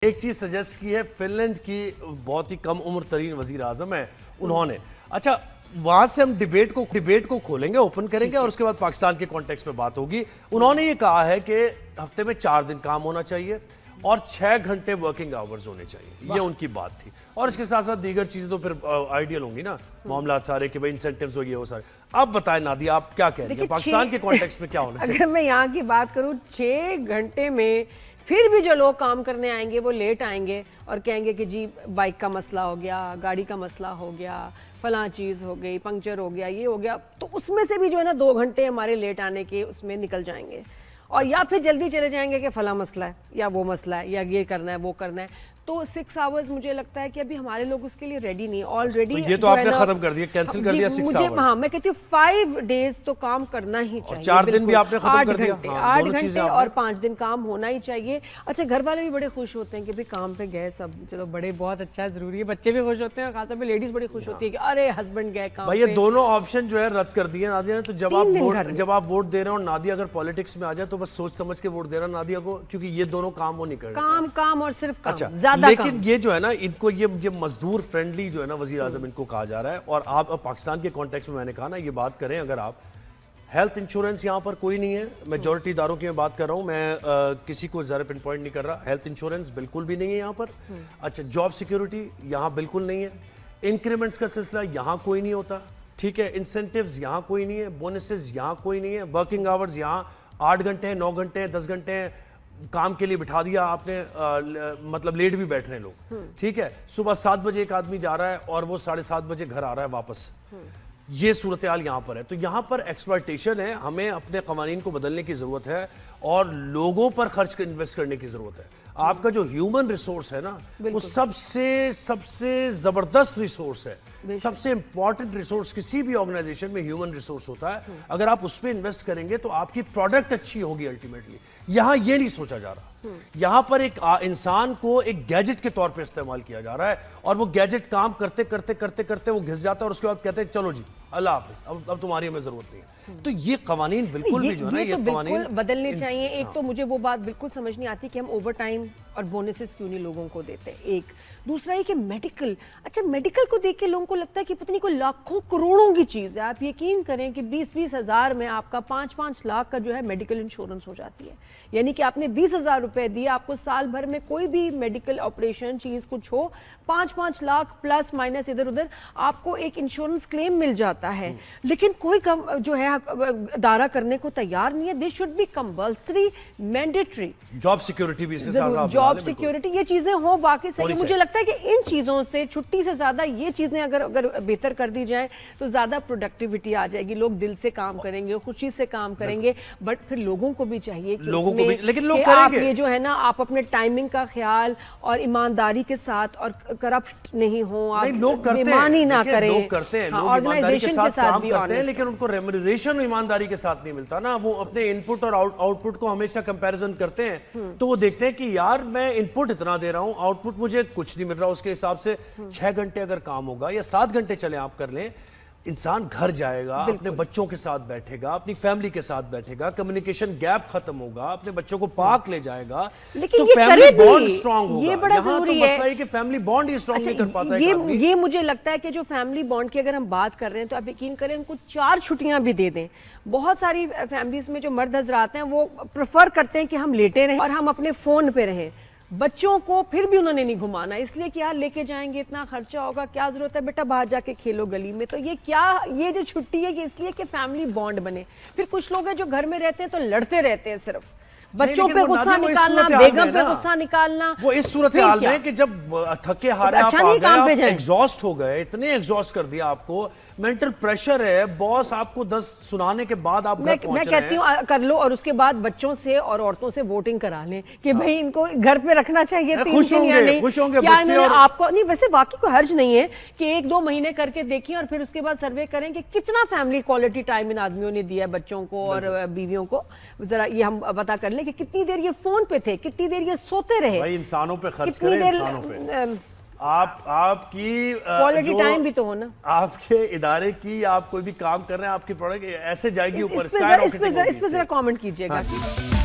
ایک چیز سجیسٹ کی ہے، فن لینڈ کی بہت ہی کم عمر ترین وزیر اعظم ہے انہوں نے. اچھا وہاں سے ہم ڈیبیٹ کو کھولیں گے، اوپن کریں گے اور اس کے بعد پاکستان کے کانٹیکسٹ میں بات ہوگی. انہوں نے یہ کہا ہے کہ ہفتے میں 4 دن کام ہونا چاہیے اور 6 گھنٹے ورکنگ آورز ہونے چاہیے. یہ ان کی بات تھی. اور اس کے ساتھ ساتھ دیگر چیزیں تو پھر آئیڈیل ہوں گی نا، معاملات سارے کہ بھائی انسینٹیوز ہو گئے وہ سارے. اب بتائیں نادیہ آپ کیا کہہ رہی ہیں پاکستان کے کانٹیکسٹ میں کیا ہونا چاہیے؟ اگر میں یہاں کی بات کروں 6 گھنٹے میں پھر بھی جو لوگ کام کرنے آئیں گے وہ لیٹ آئیں گے اور کہیں گے کہ جی بائک کا مسئلہ ہو گیا، گاڑی کا مسئلہ ہو گیا، فلاں چیز ہو گئی، پنکچر ہو گیا، یہ ہو گیا، تو اس میں سے بھی جو ہے نا 2 گھنٹے ہمارے لیٹ آنے کے اس میں نکل جائیں گے. اور یا پھر جلدی چلے جائیں گے کہ فلاں مسئلہ ہے یا وہ مسئلہ ہے یا یہ کرنا ہے وہ کرنا ہے. تو 6 آورز مجھے لگتا ہے کہ ابھی ہمارے لوگ اس کے لیے ریڈی نہیں. آلریڈی یہ تو آپ نے ختم کر دیا، کینسل کر دیا 6 آورز. ہاں میں کہتی ہوں 5 ڈیز تو کام کرنا ہی چاہیے. 4 دن بھی آپ نے ختم کر دیا. 8 گھنٹے اور 5 دن کام ہونا ہی چاہیے. اچھا گھر والے بھی بڑے خوش ہوتے ہیں کہ بھی کام پہ گئے سب، چلو بڑے بہت اچھا ہے، ضروری ہے. بچے بھی خوش ہوتے ہیں، خاص طور پہ لیڈیز بڑی خوش ہوتی ہے کہ ارے ہسبینڈ گئے کام پہ. یہ دونوں آپشن جو ہے رد کر دیے نادیہ نے. تو جب آپ ووٹ دے رہے ہیں اور نادیہ اگر پالیٹکس میں آ جائے تو بس سوچ سمجھ کے ووٹ دینا نادیہ کو، کیونکہ یہ دونوں کام وہ نہیں کر رہے. کام اور صرف کام، زیادہ کام. لیکن یہ جو ہے نا ان کو یہ مزدور فرینڈلی جو ہے نا وزیر اعظم ان کو کہا جا رہا ہے. اور آپ پاکستان کے کانٹیکس میں نے کہا نا یہ بات کریں، اگر آپ ہیلتھ انشورنس یہاں پر کوئی نہیں ہے، میجورٹی اداروں کی میں بات کر رہا ہوں، میں کسی کو ذرا پن پوائنٹ نہیں کر رہا. ہیلتھ انشورنس بالکل بھی نہیں ہے یہاں پر. اچھا جاب سیکیورٹی یہاں بالکل نہیں ہے. انکریمنٹس کا سلسلہ یہاں کوئی نہیں ہوتا، ٹھیک ہے. انسینٹیوز یہاں کوئی نہیں ہے. بونسز یہاں کوئی نہیں ہے. ورکنگ آورز یہاں 8 گھنٹے ہیں، 9 گھنٹے ہیں، 10 گھنٹے ہیں. کام کے لیے بٹھا دیا آپ نے، مطلب لیٹ بھی بیٹھ رہے ہیں لوگ، ٹھیک ہے. صبح 7 بجے ایک آدمی جا رہا ہے اور وہ 7:30 بجے گھر آ رہا ہے واپس. یہ صورتحال یہاں پر ہے. تو یہاں پر ایکسپلائٹیشن ہے. ہمیں اپنے قوانین کو بدلنے کی ضرورت ہے اور لوگوں پر خرچ انویسٹ کرنے کی ضرورت ہے. آپ کا جو ہیومن ریسورس ہے نا وہ سب سے زبردست ریسورس ہے. سب سے امپورٹنٹ ریسورس کسی بھی آرگنائزیشن میں ہیومن ریسورس ہوتا ہے. اگر آپ اس پہ انویسٹ کریں گے تو آپ کی پروڈکٹ اچھی ہوگی الٹیمیٹلی. یہاں یہ نہیں سوچا جا رہا. یہاں پر ایک انسان کو ایک گیجٹ کے طور پہ استعمال کیا جا رہا ہے اور وہ گیجٹ کام کرتے کرتے کرتے کرتے وہ گھس جاتا ہے اور اس کے بعد کہتے ہیں چلو جی اللہ حافظ، اب تمہاری ہمیں ضرورت نہیں ہے. تو یہ قوانین بالکل بھی جو ہے نا یہ قوانین بدلنے چاہیے. ایک تو مجھے وہ بات بالکل سمجھ نہیں آتی کہ ہم اوور ٹائم اور بونسز کیوں نہیں لوگوں کو دیتے. ایک دوسرا یہ کہ میڈیکل، اچھا میڈیکل کو دیکھ کے لوگوں کو لگتا ہے کہ پتہ نہیں کوئی لاکھوں کروڑوں کی چیز ہے. آپ یقین کریں کہ 20-20 ہزار میں آپ کا 5-5 لاکھ کا جو ہے میڈیکل انشورنس ہو جاتی ہے. یعنی کہ آپ نے 20,000 روپے دیے، آپ کو سال بھر میں کوئی بھی میڈیکل آپریشن چیز کچھ ہو 5-5 لاکھ پلس مائنس ادھر ادھر آپ کو ایک انشورنس کلیم مل جاتا ہے. لیکن کوئی جو ہے ادارہ کرنے کو تیار نہیں ہے. This should be compulsory mandatory. Job security بھی جاب سیکیورٹی یہ چیزیں ہوں واقعی صحیح. مجھے لگتا ہے کہ ان چیزوں سے چھٹی سے زیادہ یہ چیزیں اگر بہتر کر دی جائیں تو زیادہ پروڈکٹیوٹی آ جائے گی. لوگ دل سے کام کریں گے، خوشی سے کام کریں گے. بٹ پھر لوگوں کو بھی چاہیے کہ آپ یہ جو ہے نا آپ اپنے ٹائمنگ کا خیال اور ایمانداری کے ساتھ اور کرپٹ نہیں ہوں، آپ بےمانی نہ کریں. لوگ کرتے ہیں، لوگ ایمانداری کے ساتھ کام کرتے ہیں لیکن ان کو ریمونریشن ایمانداری کے ساتھ نہیں ملتا نا. وہ اپنے ان پٹ اور آؤٹ پٹ کو ہمیشہ کمپیریزن کرتے ہیں تو وہ دیکھتے ہیں کہ یار میں ان پٹ اتنا دے رہا ہوں، آؤٹ پٹ مجھے کچھ نہیں مل رہا. اس کے حساب سے 6 گھنٹے اگر کام ہوگا یا 7 گھنٹے چلیں آپ کر لیں، انسان گھر جائے گا، اپنے بچوں کے ساتھ بیٹھے گا، اپنی فیملی کے ساتھ بیٹھے گا، کمیونیکیشن گیپ ختم ہوگا، اپنے بچوں کو پارک لے جائے گا تو فیملی بانڈ سٹرونگ ہوگا. یہ بڑا ضروری ہے. مسئلہ ہے کہ فیملی بانڈ ہی سٹرونگ نہیں کر پاتا ہے. یہ مجھے لگتا ہے کہ جو فیملی بانڈ کی اگر ہم بات کر رہے ہیں تو آپ یقین کریں ان کو 4 چھٹیاں بھی دے دیں. بہت ساری فیملیز میں جو مرد حضرات ہیں وہ پریفر کرتے ہیں کہ ہم لیٹے رہیں اور ہم اپنے فون پہ رہیں. بچوں کو پھر بھی انہوں نے نہیں گھمانا، اس لیے کہ یار لے کے جائیں گے اتنا خرچہ ہوگا، کیا ضرورت ہے بیٹا باہر جا کے کھیلو گلی میں. تو یہ جو چھٹی ہے یہ اس لیے کہ فیملی بانڈ بنے. پھر کچھ لوگ ہیں جو گھر میں رہتے ہیں تو لڑتے رہتے ہیں، صرف بچوں پہ غصہ نکالنا، بیگم پہ غصہ نکالنا. وہ اس صورتحال میں کہ جب تھکے ہارے آپ آ گئے، آپ ایگزاسٹ ہو گئے، اتنے ایگزاسٹ کر دیا آپ کو، مینٹل پریشر ہے، باس آپ کو 10 سنانے کے بعد آپ گھر پہنچ رہے ہیں. میں کہتی ہوں کر لو اور اس کے بعد بچوں سے اور عورتوں سے ووٹنگ کرا لیں کہ بھئی ان کو گھر پہ رکھنا چاہیے 3 دن یا نہیں. آپ کو نہیں، ویسے واقعی کوئی حرج نہیں ہے کہ 1-2 مہینے کر کے دیکھیں اور پھر اس کے بعد سروے کریں کہ کتنا فیملی کوالٹی ٹائم ان آدمیوں نے دیا ہے بچوں کو اور بیویوں کو. ذرا یہ ہم پتا کر لیں کہ کتنی دیر یہ فون پہ تھے، کتنی دیر یہ سوتے رہے. بھائی انسانوں پہ خرچ کریں، انسانوں پہ. آپ کی کوالٹی ٹائم بھی تو ہونا. آپ کے ادارے کی آپ کوئی بھی کام کر رہے ہیں، آپ کی پروڈکٹ ایسے جائے گی اوپر. اس پہ ذرا کامنٹ کیجئے گا.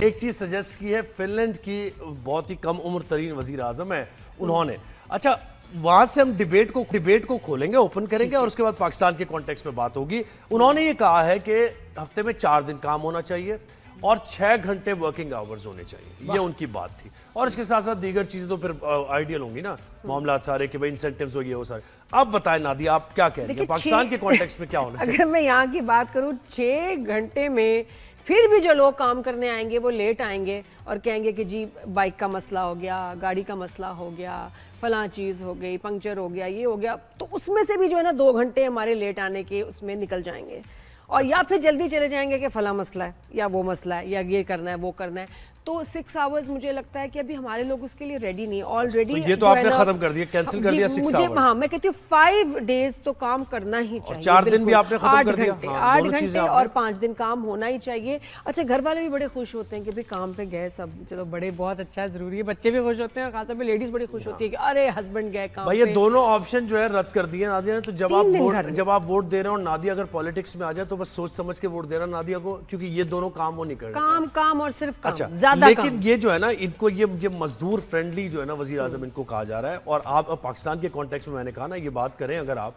ایک چیز سجیسٹ کی ہے، فن لینڈ کی بہت ہی کم عمر ترین وزیر اعظم ہے انہوں نے. اچھا وہاں سے ہم ڈیبیٹ کو کھولیں گے، اوپن کریں گے اور اس کے بعد پاکستان کے کانٹیکس میں بات ہوگی. انہوں نے یہ کہا ہے کہ ہفتے میں 4 دن کام ہونا چاہیے اور 6 گھنٹے ورکنگ آورز ہونے چاہیے. یہ ان کی بات تھی. اور اس کے ساتھ ساتھ دیگر چیزیں تو پھر آئیڈیل ہوں گی نا، معاملات سارے کہ بھائی انسینٹیوز ہو گئے وہ سارے. اب بتائیں نادیہ آپ کیا کہہ رہی ہیں پاکستان کے کانٹیکس میں کیا ہونا چاہیے؟ اگر میں یہاں کی بات کروں 6 گھنٹے میں پھر بھی جو لوگ کام کرنے آئیں گے وہ لیٹ آئیں گے اور کہیں گے کہ جی بائک کا مسئلہ ہو گیا، گاڑی کا مسئلہ ہو گیا، فلاں چیز ہو گئی، پنکچر ہو گیا، یہ ہو گیا، تو اس میں سے بھی جو ہے نا 2 گھنٹے ہمارے لیٹ آنے کے اس میں نکل جائیں گے. اور یا پھر جلدی چلے جائیں گے کہ فلاں مسئلہ ہے یا وہ مسئلہ ہے یا یہ کرنا ہے وہ کرنا ہے. تو 6 آورز مجھے لگتا ہے کہ ابھی ہمارے لوگ اس کے لیے ریڈی نہیں. آلریڈی یہ تو آپ نے ختم کر دیا، کینسل کر دیا 6 آورز. ہاں میں کہتی ہوں 5 ڈیز تو کام کرنا ہی چاہیے. 4 دن بھی آپ نے ختم کر دیا. 8 گھنٹے اور 5 دن کام ہونا ہی چاہیے. اچھا گھر والے بھی بڑے خوش ہوتے ہیں کہ بھی کام پہ گئے سب، چلو بڑے بہت اچھا ہے، ضروری ہے. بچے بھی خوش ہوتے ہیں، خاص طور پہ لیڈیز بڑی خوش ہوتی ہے کہ ارے ہسبینڈ گئے کام پہ. یہ دونوں آپشن جو ہے رد کر دیے نادیہ نے. تو جب آپ ووٹ دے رہے ہیں اور نادیہ اگر پالیٹکس میں آ جائے تو بس سوچ سمجھ کے ووٹ دینا نادیہ کو، کیونکہ یہ دونوں کام وہ نہیں کر رہے. کام اور صرف کام، اچھا زیادہ کام. لیکن یہ جو ہے نا ان کو یہ مزدور فرینڈلی جو ہے نا وزیر اعظم ان کو کہا جا رہا ہے. اور آپ پاکستان کے کانٹیکس میں نے کہا نا یہ بات کریں اگر آپ.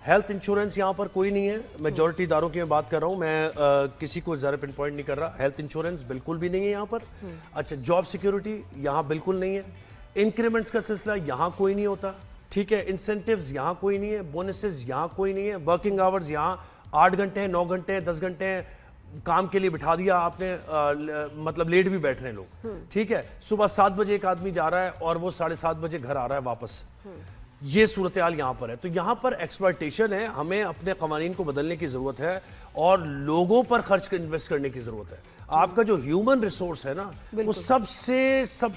ہیلتھ انشورنس یہاں پر کوئی نہیں ہے، میجورٹی اداروں کی میں بات کر رہا ہوں، میں کسی کو ذرا پن پوائنٹ نہیں کر رہا. ہیلتھ انشورنس بالکل بھی نہیں ہے یہاں پر. اچھا جاب سیکیورٹی یہاں بالکل نہیں ہے. انکریمنٹس کا سلسلہ یہاں کوئی نہیں ہوتا، ٹھیک ہے. انسینٹیوز یہاں کوئی نہیں ہے. بونسز یہاں کوئی نہیں ہے. ورکنگ آورز یہاں 8 گھنٹے ہیں، 9 گھنٹے ہیں، 10 گھنٹے ہیں. کام کے لیے بٹھا دیا آپ نے، مطلب لیٹ بھی بیٹھ رہے ہیں لوگ، ٹھیک ہے. صبح 7 بجے ایک آدمی جا رہا ہے اور وہ 7:30 بجے گھر آ رہا ہے واپس. یہ صورتحال یہاں پر ہے. تو یہاں پر ایکسپلائٹیشن ہے. ہمیں اپنے قوانین کو بدلنے کی ضرورت ہے اور لوگوں پر خرچ انویسٹ کرنے کی ضرورت ہے. آپ کا جو ہیومن ریسورس ہے نا وہ سب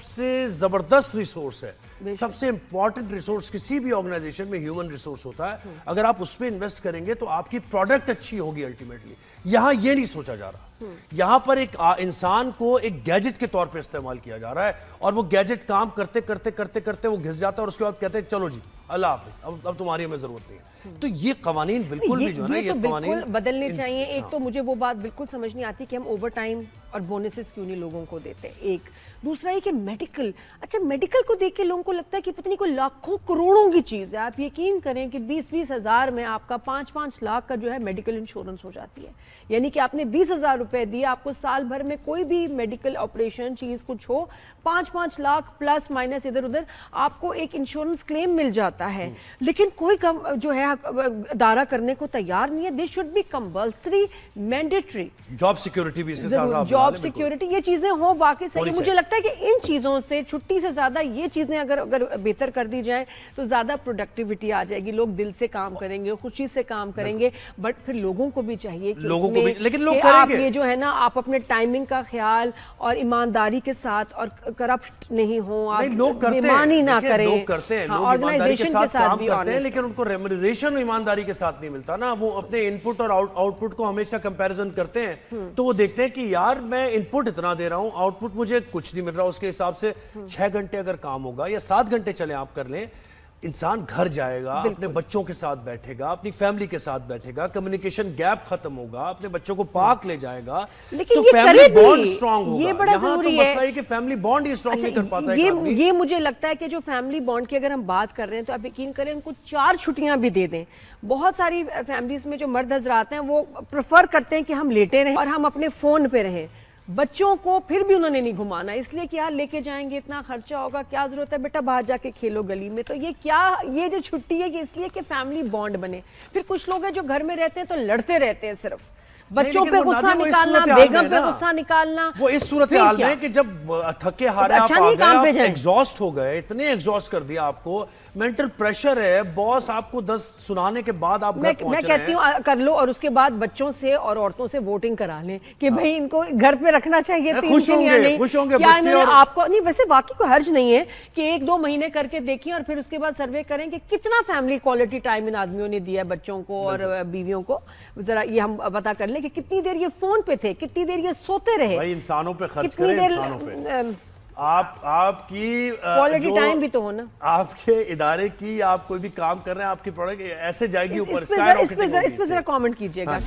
سے زبردست ریسورس ہے. سب سے امپورٹنٹ ریسورس کسی بھی آرگنائزیشن میں ہیومن ریسورس ہوتا ہے. اگر آپ اس پہ انویسٹ کریں گے تو آپ کی پروڈکٹ اچھی ہوگی الٹیمیٹلی. یہاں یہ نہیں سوچا جا رہا. یہاں پر ایک انسان کو ایک گیجٹ کے طور پہ استعمال کیا جا رہا ہے اور وہ گیجٹ کام کرتے کرتے وہ گھس جاتا ہے اور اس کے بعد کہتے ہیں چلو جی اللہ حافظ، اب تمہاری ہمیں ضرورت نہیں ہے. تو یہ قوانین بالکل بھی جو ہے نا یہ قوانین بدلنے چاہیے. ایک تو مجھے وہ بات بالکل سمجھ نہیں آتی کہ ہم اوور ٹائم اور بونسز کیوں نہیں لوگوں کو دیتے. ایک دوسرا یہ کہ میڈیکل، اچھا میڈیکل کو دیکھ کے لوگوں کو لگتا ہے کہ پتہ نہیں کوئی لاکھوں کروڑوں کی چیز ہے. آپ یقین کریں کہ 20-20 ہزار میں آپ کا 5-5 لاکھ کا جو ہے میڈیکل انشورنس ہو جاتی ہے. یعنی کہ آپ نے 20,000 روپے دیے، آپ کو سال بھر میں کوئی بھی میڈیکل آپریشن چیز کچھ ہو 5-5 لاکھ پلس مائنس ادھر ادھر آپ کو ایک انشورنس کلیم مل جاتا ہے. لیکن کوئی جو ہے ادارہ کرنے کو تیار نہیں ہے. This should be compulsory mandatory. Job security بھی اس کے ساتھ، جاب سیکیورٹی یہ چیزیں ہوں واقعی سے. مجھے لگتا ہے کہ ان چیزوں سے چھٹی سے زیادہ یہ چیزیں اگر بہتر کر دی جائیں تو زیادہ پروڈکٹیوٹی آ جائے گی. لوگ دل سے کام کریں گے، خوشی سے کام کریں گے. بٹ پھر لوگوں کو بھی چاہیے کہ آپ یہ جو ہے نا آپ اپنے ٹائمنگ کا خیال اور ایمانداری کے ساتھ اور کرپٹ نہیں ہوں، آپ بےمانی نہ کریں. لوگ کرتے ہیں، لوگ ایمانداری کے ساتھ کام کرتے ہیں لیکن ان کو ریمونریشن ایمانداری کے ساتھ نہیں ملتا نا. وہ اپنے ان پٹ اور آؤٹ پٹ کو ہمیشہ کمپیریزن کرتے ہیں تو وہ دیکھتے ہیں کہ یار میں ان پٹ اتنا دے رہا ہوں، آؤٹ پٹ مجھے کچھ نہیں مل رہا. اس کے حساب سے 6 گھنٹے اگر کام ہوگا یا 7 گھنٹے چلیں آپ کر لیں، انسان گھر جائے گا، اپنے بچوں کے ساتھ بیٹھے گا، اپنی فیملی کے ساتھ بیٹھے گا، کمیونیکیشن گیپ ختم ہوگا، اپنے بچوں کو پاک لے جائے گا تو فیملی بانڈ سٹرونگ ہوگا. یہ بڑا ضروری ہے. مسئلہ ہے کہ فیملی بانڈ ہی سٹرونگ نہیں کر پاتا ہے. یہ مجھے لگتا ہے کہ جو فیملی بانڈ کی اگر ہم بات کر رہے ہیں تو آپ یقین کریں ان کو 4 چھٹیاں بھی دے دیں. بہت ساری فیملیز میں جو مرد حضرات ہیں وہ پریفر کرتے ہیں کہ ہم لیٹے رہیں اور ہم اپنے فون پہ رہیں. بچوں کو پھر بھی انہوں نے نہیں گھمانا، اس لیے کہ یار لے کے جائیں گے اتنا خرچہ ہوگا، کیا ضرورت ہے بیٹا باہر جا کے کھیلو گلی میں. تو یہ جو چھٹی ہے کہ اس لیے کہ فیملی بانڈ بنے. پھر کچھ لوگ ہیں جو گھر میں رہتے ہیں تو لڑتے رہتے ہیں، صرف بچوں پہ غصہ نکالنا، بیگم پہ غصہ نکالنا. وہ اس صورتحال میں کہ جب تھکے ہارے آپ آ گئے، آپ ایگزاسٹ ہو گئے، اتنے ایگزاسٹ کر دیا آپ کو، مینٹل پریشر ہے، باس آپ کو 10 سنانے کے بعد آپ گھر پہنچ رہے ہیں. میں کہتی ہوں کر لو اور اس کے بعد بچوں سے اور عورتوں سے ووٹنگ کرا لیں کہ بھئی ان کو گھر پہ رکھنا چاہیے 3 دن یا نہیں. خوش ہوں گے کیا انہوں نے آپ کو نہیں، ویسے واقعی کوئی حرج نہیں ہے کہ 1-2 مہینے کر کے دیکھیں اور پھر اس کے بعد سروے کریں کہ کتنا فیملی کوالٹی ٹائم ان آدمیوں نے دیا ہے بچوں کو اور بیویوں کو. ذرا یہ ہم پتا کر لیں کہ کتنی دیر یہ فون پہ تھے، کتنی دیر یہ سوتے رہے. بھائی انسانوں پہ خرچ کریں، انسانوں پہ. آپ کی کوالٹی ٹائم بھی تو ہونا، آپ کے ادارے کی، آپ کوئی بھی کام کر رہے ہیں، آپ کی پروڈکٹ ایسے جائے گی اوپر. اس پہ ذرا کامنٹ کیجئے گا.